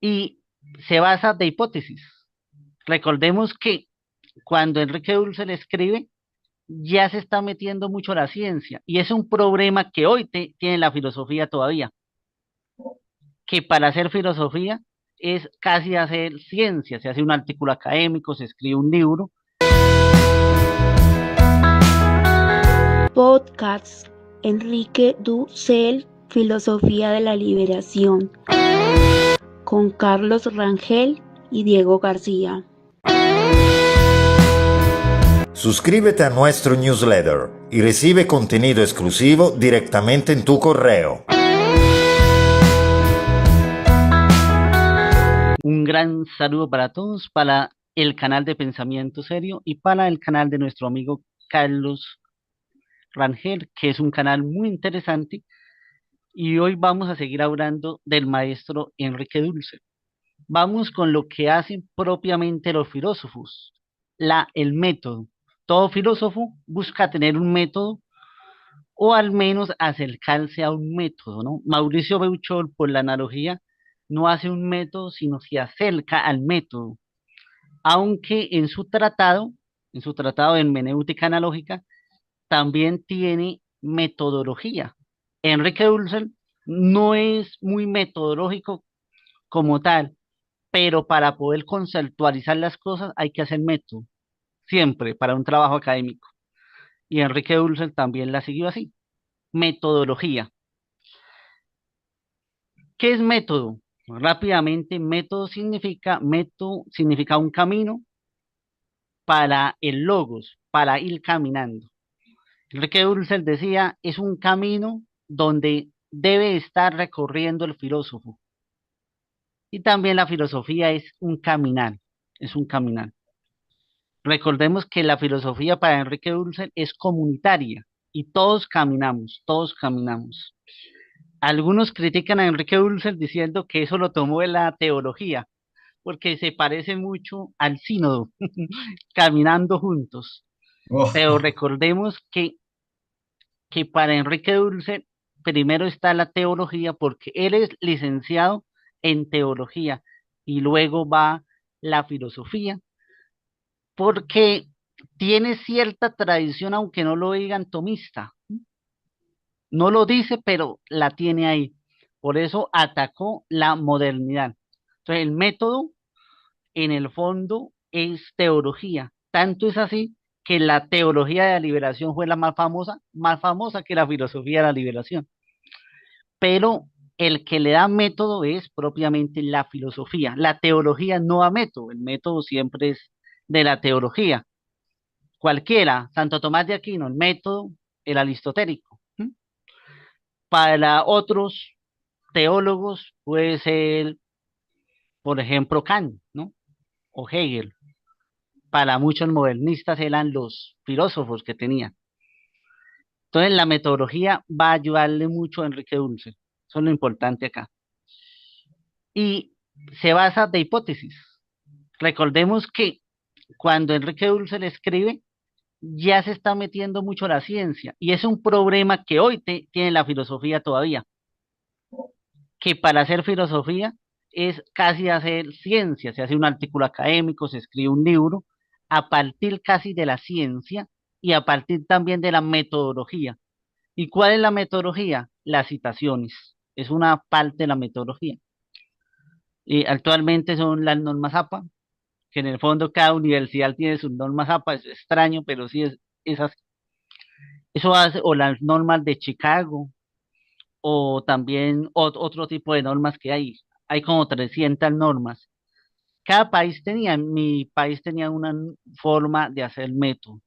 y se basa de hipótesis. Recordemos que cuando Enrique Dussel escribe, ya se está metiendo mucho la ciencia y es un problema que hoy tiene la filosofía todavía, que para hacer filosofía es casi hacer ciencia, se hace un artículo académico, se escribe un libro. Podcast Enrique Dussel, Filosofía de la Liberación, con Carlos Rangel y Diego García. Suscríbete a nuestro newsletter y recibe contenido exclusivo directamente en tu correo. Un gran saludo para todos, para el canal de Pensamiento Serio y para el canal de nuestro amigo Carlos Rangel, que es un canal muy interesante. Y hoy vamos a seguir hablando del maestro Enrique Dussel. Vamos con lo que hacen propiamente los filósofos, el método. Todo filósofo busca tener un método o al menos acercarse a un método, ¿no? Mauricio Beuchol, por la analogía, no hace un método, sino se acerca al método, aunque en su tratado de hermenéutica analógica, también tiene metodología. Enrique Dussel no es muy metodológico como tal, pero para poder conceptualizar las cosas hay que hacer método, siempre para un trabajo académico. Y Enrique Dussel también la siguió así, metodología. ¿Qué es método? Rápidamente, método significa un camino para el logos, para ir caminando. Enrique Dussel decía, es un camino donde debe estar recorriendo el filósofo. Y también la filosofía es un caminar, es un caminar. Recordemos que la filosofía para Enrique Dussel es comunitaria y todos caminamos, todos caminamos. Algunos critican a Enrique Dussel diciendo que eso lo tomó de la teología, porque se parece mucho al sínodo, caminando juntos. Pero Oh, recordemos que para Enrique Dussel primero está la teología, porque él es licenciado en teología y luego va la filosofía, porque tiene cierta tradición, aunque no lo digan tomista. No lo dice, pero la tiene ahí. Por eso atacó la modernidad. Entonces, el método, en el fondo, es teología. Tanto es así que la teología de la liberación fue la más famosa que la filosofía de la liberación. Pero el que le da método es propiamente la filosofía. La teología no da método, el método siempre es de la teología. Cualquiera, Santo Tomás de Aquino, el método, el aristotélico. ¿M? Para otros teólogos puede ser, por ejemplo, Kant, ¿no? O Hegel. Para muchos modernistas eran los filósofos que tenían. Entonces, la metodología va a ayudarle mucho a Enrique Dussel. Eso es lo importante acá. Y se basa de hipótesis. Recordemos que cuando Enrique Dussel escribe, ya se está metiendo mucho la ciencia. Y es un problema que hoy tiene la filosofía todavía, que para hacer filosofía es casi hacer ciencia, se hace un artículo académico, se escribe un libro, a partir casi de la ciencia y a partir también de la metodología. ¿Y cuál es la metodología? Las citaciones, es una parte de la metodología. Y actualmente son las normas APA, que en el fondo cada universidad tiene sus normas APA, es extraño, pero sí es así. Eso hace, o las normas de Chicago, o también otro tipo de normas que hay. Hay como 300 normas. Cada país tenía, mi país tenía una forma de hacer método.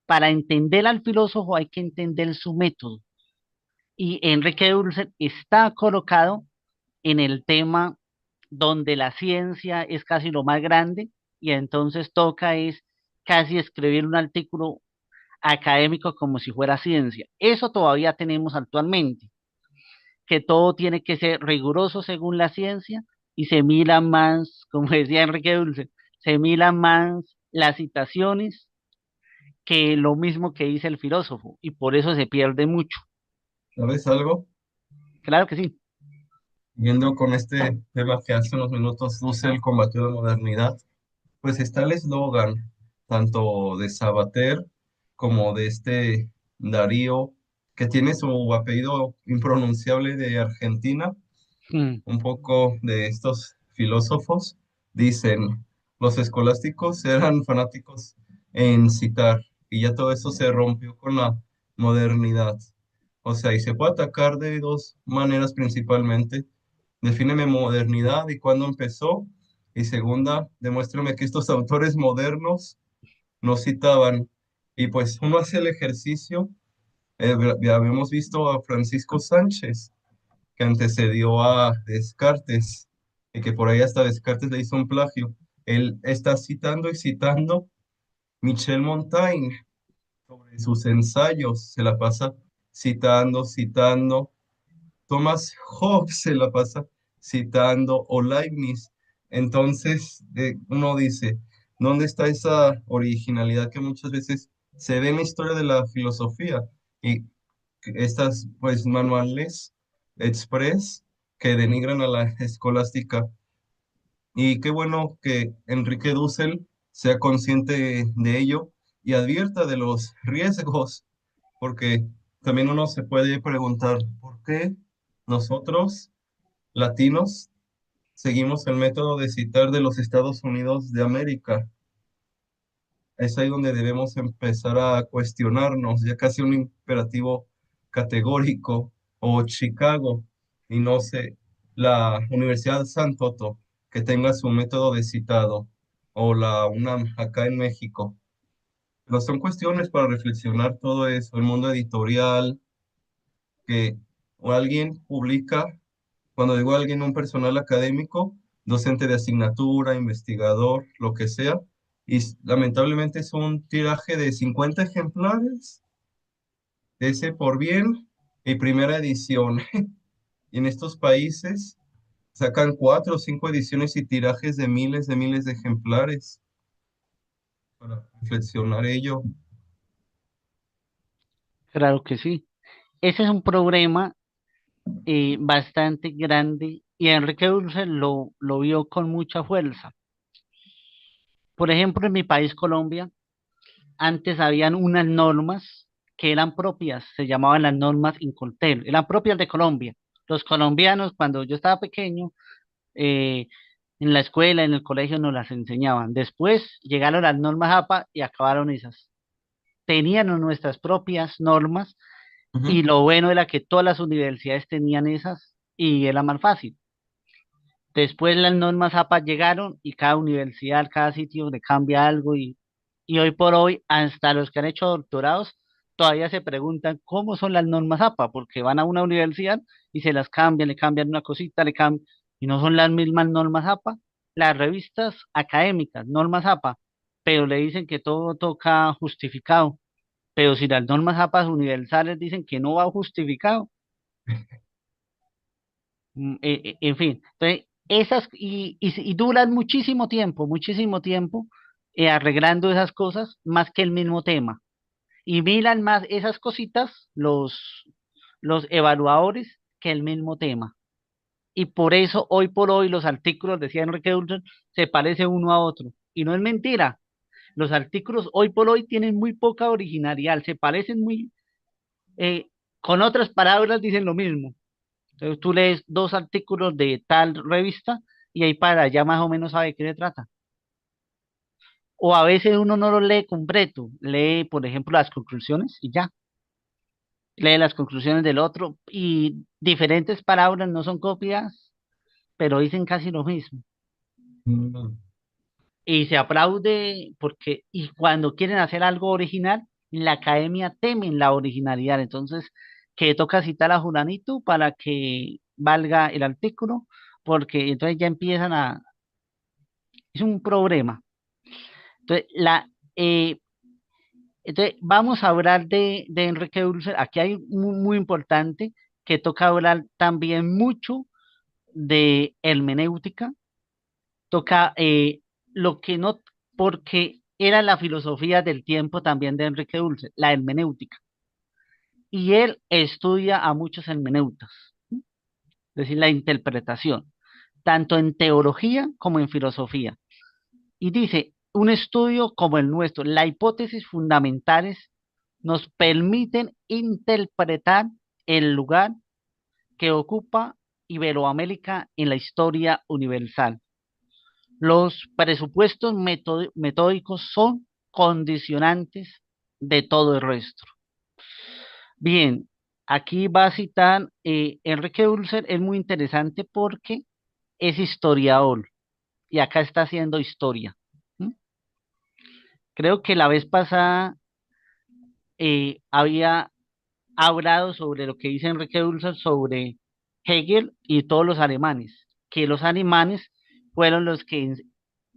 Para entender al filósofo hay que entender su método. Y Enrique Dussel está colocado en el tema donde la ciencia es casi lo más grande y entonces toca es casi escribir un artículo académico como si fuera ciencia. Eso todavía tenemos actualmente, que todo tiene que ser riguroso según la ciencia y se mira más, como decía Enrique Dulce, se mira más las citaciones que lo mismo que dice el filósofo y por eso se pierde mucho. ¿sabes algo? Claro que sí. Viendo con este tema que hace unos minutos Dussel combatió la modernidad, pues está el eslogan tanto de Sabater como de este Darío, que tiene su apellido impronunciable de Argentina, Mm, un poco de estos filósofos, dicen, los escolásticos eran fanáticos en citar, y ya todo eso se rompió con la modernidad. O sea, y se puede atacar de dos maneras principalmente. Defíneme modernidad y cuándo empezó. Y segunda, demuéstrame que estos autores modernos no citaban. Y pues uno hace el ejercicio. Ya habíamos visto a Francisco Sánchez, que antecedió a Descartes, y que por ahí hasta Descartes le hizo un plagio. Él está citando y citando Michel Montaigne sobre sus ensayos, se la pasa citando, citando. Thomas Hobbes se la pasa citando o Leibniz. Entonces, uno dice, ¿dónde está esa originalidad que muchas veces se ve en la historia de la filosofía? Y estas, pues, manuales express que denigran a la escolástica. Y qué bueno que Enrique Dussel sea consciente de ello y advierta de los riesgos, porque también uno se puede preguntar, ¿por qué nosotros, latinos, seguimos el método de citar de los Estados Unidos de América? Es ahí donde debemos empezar a cuestionarnos, ya casi un imperativo categórico, o Chicago, y no sé, la Universidad San Toto, que tenga su método de citado, o la UNAM acá en México. Pero son cuestiones para reflexionar todo eso, el mundo editorial, que o alguien publica, cuando digo alguien, un personal académico, docente de asignatura, investigador, lo que sea, y lamentablemente es un tiraje de 50 ejemplares, ese por bien, y primera edición. Y en estos países sacan 4 o 5 ediciones y tirajes de miles de ejemplares para reflexionar ello. claro que sí. Ese es un problema bastante grande y Enrique Dulce lo vio con mucha fuerza. Por ejemplo, en mi país, Colombia, antes habían unas normas que eran propias, se llamaban las normas Incoltel, eran propias de Colombia. Los colombianos, cuando yo estaba pequeño, eh, en la escuela, en el colegio, nos las enseñaban. Después llegaron las normas APA y acabaron esas. Tenían nuestras propias normas y Ujú, lo bueno era que todas las universidades tenían esas y era más fácil. Después las normas APA llegaron y cada universidad, cada sitio le cambia algo y hoy por hoy hasta los que han hecho doctorados todavía se preguntan cómo son las normas APA porque van a una universidad y se las cambian, le cambian una cosita, le cambian y no son las mismas normas APA. Las revistas académicas, normas APA, pero le dicen que todo toca justificado, pero si las normas APA universales dicen que no va justificado. En fin, entonces, esas, y duran muchísimo tiempo arreglando esas cosas más que el mismo tema. Y miran más esas cositas, los evaluadores, que el mismo tema. Y por eso, hoy por hoy, los artículos, decía Enrique Dulce, se parecen uno a otro. Y no es mentira. Los artículos hoy por hoy tienen muy poca originalidad, se parecen muy, eh, con otras palabras dicen lo mismo. Entonces tú lees dos artículos de tal revista y ahí para allá más o menos sabe de qué se trata. O a veces uno no lo lee completo, lee, por ejemplo, las conclusiones y ya, lee las conclusiones del otro y diferentes palabras no son copias, pero dicen casi lo mismo. ujú. Y se aplaude porque, y cuando quieren hacer algo original, la academia temen la originalidad. Entonces, que toca citar a Juranito para que valga el artículo, porque entonces ya empiezan a, es un problema. Entonces, eh, entonces vamos a hablar de Enrique Dulce. Aquí hay muy importante que toca hablar también mucho de hermenéutica. Toca lo que no, porque era la filosofía del tiempo también de Enrique Dulce, la hermenéutica. Y él estudia a muchos hermeneutas. es decir, la interpretación, tanto en teología como en filosofía. Y dice, un estudio como el nuestro, las hipótesis fundamentales nos permiten interpretar el lugar que ocupa Iberoamérica en la historia universal. Los presupuestos metódicos son condicionantes de todo el resto. Bien, aquí va a citar Enrique Dulcer, es muy interesante porque es historiador y acá está haciendo historia. ¿Mm? Creo que la vez pasada había hablado sobre lo que dice Enrique Dulcer sobre Hegel y todos los alemanes, que los alemanes fueron los que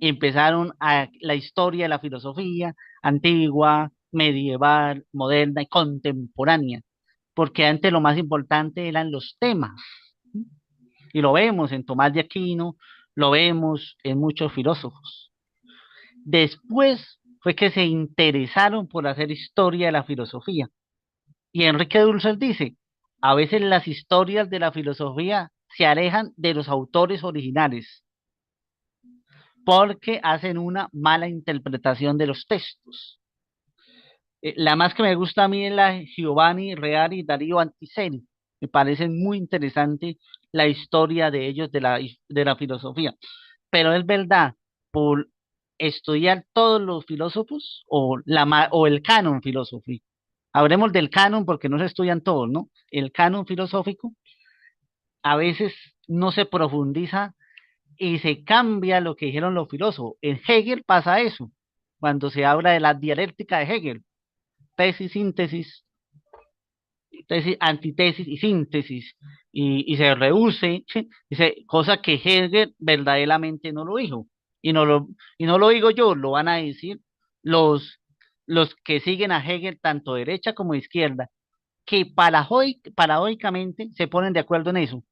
empezaron la historia de la filosofía antigua, medieval, moderna y contemporánea, porque antes lo más importante eran los temas, y lo vemos en Tomás de Aquino, lo vemos en muchos filósofos. Después fue que se interesaron por hacer historia de la filosofía. Y Enrique Dulcer dice, a veces las historias de la filosofía se alejan de los autores originales porque hacen una mala interpretación de los textos. La más que me gusta a mí es la Giovanni Reale y Darío Antiseri. Me parece muy interesante la historia de ellos de la filosofía. Pero es verdad, por estudiar todos los filósofos o el canon filosófico. Hablemos del canon porque no se estudian todos, ¿no? El canon filosófico a veces no se profundiza y se cambia lo que dijeron los filósofos. En Hegel pasa eso, cuando se habla de la dialéctica de Hegel, tesis, síntesis, tesis, antitesis y síntesis, y se rehúse, ¿sí? Dice, cosa que Hegel verdaderamente no lo dijo, y no lo digo yo, lo van a decir los, los que siguen a Hegel, tanto derecha como izquierda, que paradójicamente se ponen de acuerdo en eso.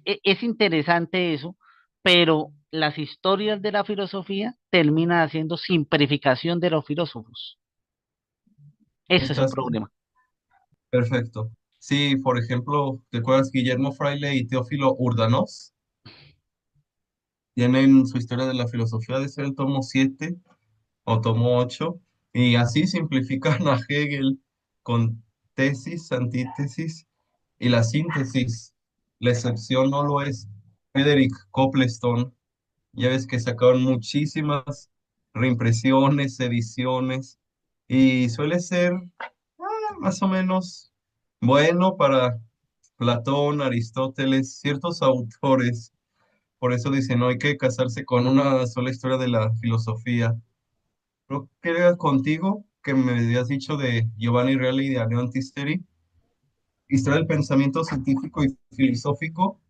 Es interesante eso, pero las historias de la filosofía terminan haciendo simplificación de los filósofos. Ese es el Estás problema. perfecto. Sí, por ejemplo, ¿te acuerdas Guillermo Fraile y Teófilo Urdanós? Tienen su historia de la filosofía de ser el tomo 7 o tomo 8 y así simplifican a Hegel con tesis, antítesis y la síntesis. La excepción no lo es Frederick Coplestone. Ya ves que sacaron muchísimas reimpresiones, ediciones y suele ser más o menos bueno para Platón, Aristóteles, ciertos autores. Por eso dicen, no hay que casarse con una sola historia de la filosofía. Creo que era contigo que me habías dicho de Giovanni Reale y de Leon Tisteri, historia del pensamiento científico y filosófico,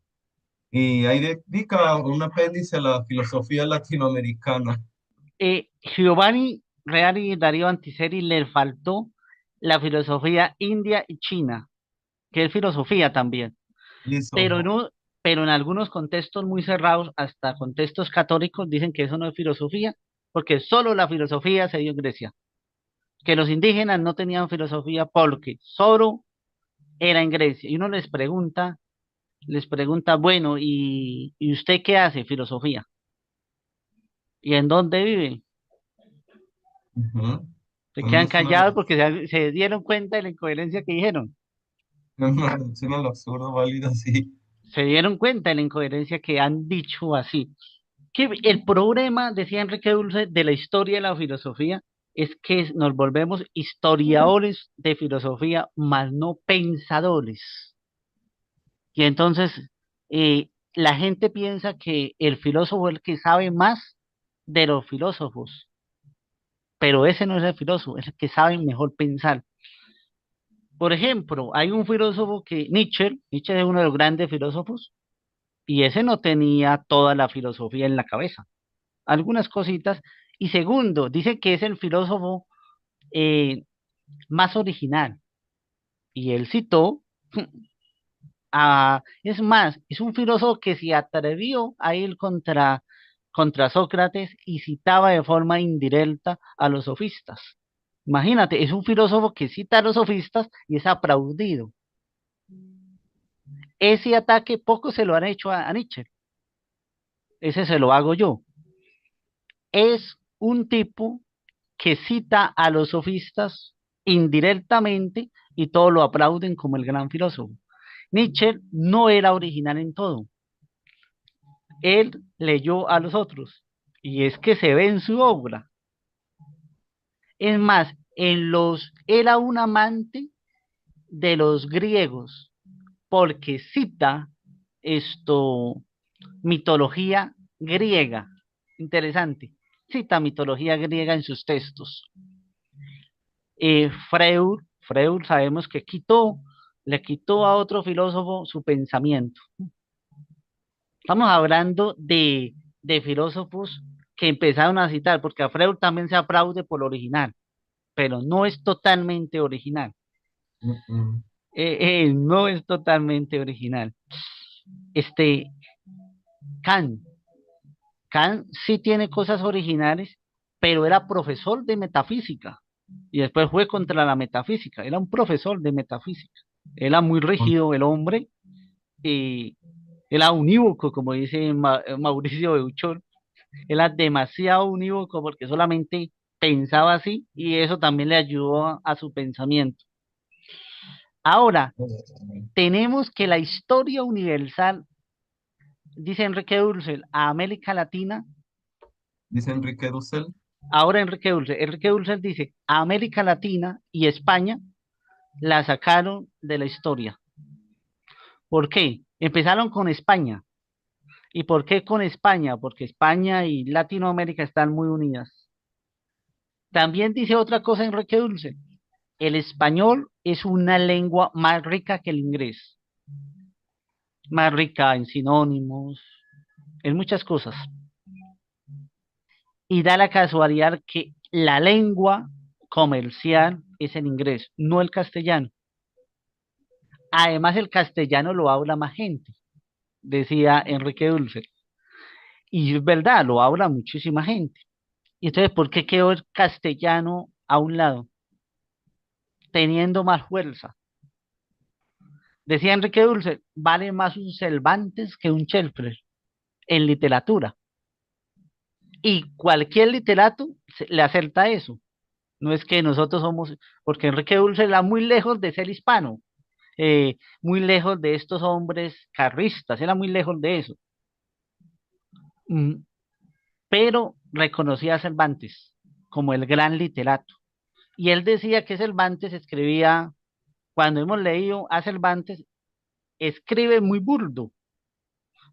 y ahí dedica un apéndice a la filosofía latinoamericana. Giovanni Reale y Darío Antiseri le faltó la filosofía india y china, que es filosofía también, Listo. pero no, pero en algunos contextos muy cerrados, hasta contextos católicos, dicen que eso no es filosofía, porque solo la filosofía se dio en Grecia, que los indígenas no tenían filosofía porque solo era en Grecia. Y uno les pregunta, bueno, y usted qué hace? Filosofía. ¿Y en dónde vive? Ujú. Se A mí quedan me suena callados porque se dieron cuenta de la incoherencia que dijeron. suena lo absurdo, válido, sí. Se dieron cuenta de la incoherencia que han dicho así. Que el problema, decía Enrique Dulce, de la historia de la filosofía es que nos volvemos historiadores de filosofía, más no pensadores. Y entonces la gente piensa que el filósofo es el que sabe más de los filósofos, pero ese no es el filósofo, es el que sabe mejor pensar. Por ejemplo, hay un filósofo Nietzsche es uno de los grandes filósofos, y ese no tenía toda la filosofía en la cabeza, algunas cositas. Y segundo, dice que es el filósofo eh, más original, y él citó es más, es un filósofo que se atrevió a ir contra Sócrates y citaba de forma indirecta a los sofistas. Imagínate, es un filósofo que cita a los sofistas y es aplaudido. Ese ataque poco se lo han hecho a Nietzsche, ese se lo hago yo. Es un tipo que cita a los sofistas indirectamente y todos lo aplauden como el gran filósofo. Nietzsche no era original en todo, él leyó a los otros y es que se ve en su obra. Es más, era un amante de los griegos porque cita esto, mitología griega. Interesante. Cita mitología griega en sus textos. Freud sabemos que le quitó a otro filósofo su pensamiento. Estamos hablando de filósofos que empezaron a citar, porque a Freud también se aplaude por lo original, pero no es totalmente original. Mm. No es totalmente original. Este, Kant, Kant sí tiene cosas originales, pero era profesor de metafísica y después fue contra la metafísica. Era un profesor de metafísica. Era muy rígido el hombre y era unívoco, como dice Mauricio Beuchón. Era demasiado unívoco porque solamente pensaba así y eso también le ayudó a su pensamiento. Ahora, tenemos que la historia universal, dice Enrique Dussel, a América Latina. Dice Enrique Dussel. Ahora Enrique Dussel dice, a América Latina y España la sacaron de la historia. ¿Por qué? Empezaron con España. ¿Y por qué con España? Porque España y Latinoamérica están muy unidas. También dice otra cosa Enrique Dussel, el español es una lengua más rica que el inglés, más rica en sinónimos, en muchas cosas. Y da la casualidad que la lengua comercial es el inglés, no el castellano. Además, el castellano lo habla más gente, decía Enrique Dulce. Y es verdad, lo habla muchísima gente. Y entonces, ¿por qué quedó el castellano a un lado? Teniendo más fuerza. Decía Enrique Dulce, vale más un Cervantes que un Shakespeare en literatura. Y cualquier literato le acerta eso. No es que nosotros somos, porque Enrique Dulce era muy lejos de ser hispano, muy lejos de estos hombres carristas, era muy lejos de eso. Mm, pero reconocía a Cervantes como el gran literato. Y él decía que Cervantes escribía, cuando hemos leído a Cervantes, escribe muy burdo,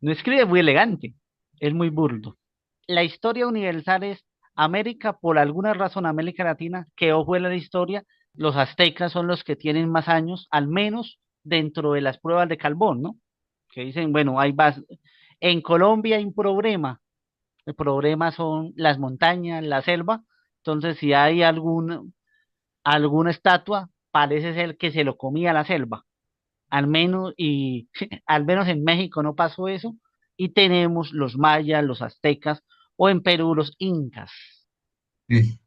no escribe muy elegante, es muy burdo. La historia universal es América, por alguna razón, América Latina quedó fuera de la historia. Los aztecas son los que tienen más años, al menos dentro de las pruebas de carbón, ¿no? Que dicen, bueno, en Colombia hay un problema. El problema son las montañas, la selva. Entonces, si hay alguna estatua, parece ser que se lo comía la selva. Al menos, y al menos en México no pasó eso. Y tenemos los mayas, los aztecas, o en Perú los incas. Sí.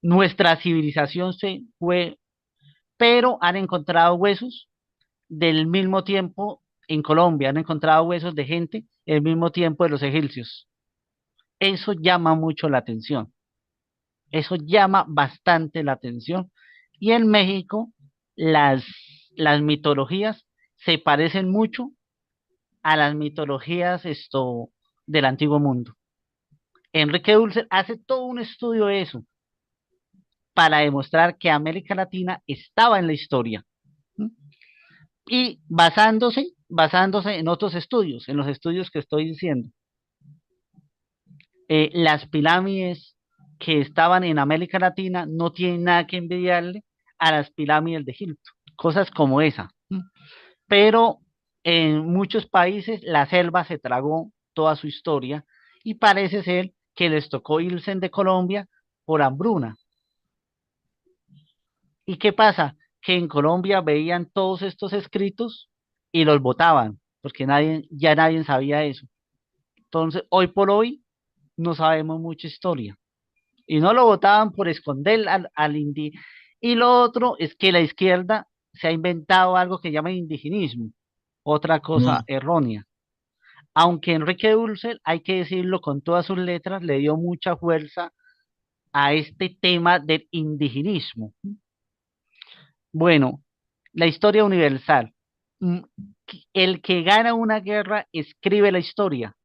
Nuestra civilización se fue, pero han encontrado huesos del mismo tiempo en Colombia, han encontrado huesos de gente el mismo tiempo de los egipcios. Eso llama mucho la atención. Eso llama bastante la atención. Y en México, las, las mitologías se parecen mucho a las mitologías del antiguo mundo. Enrique Dulce hace todo un estudio de eso para demostrar que América Latina estaba en la historia. ¿Mm? Y basándose en otros estudios, en los estudios que estoy diciendo. Las pirámides que estaban en América Latina no tienen nada que envidiarle a las pirámides de Egipto, cosas como esa. ¿Mm? Pero en muchos países la selva se tragó toda su historia y parece ser que les tocó irse de Colombia por hambruna. ¿Y qué pasa? Que en Colombia veían todos estos escritos y los votaban, porque ya nadie sabía eso. Entonces, hoy por hoy no sabemos mucha historia. Y no lo votaban por esconder al indígena. Y lo otro es que la izquierda se ha inventado algo que llaman indigenismo. otra cosa Mm, errónea. Aunque Enrique Dussel, hay que decirlo con todas sus letras, le dio mucha fuerza a este tema del indigenismo. Bueno, la historia universal. Mm, El que gana una guerra escribe la historia.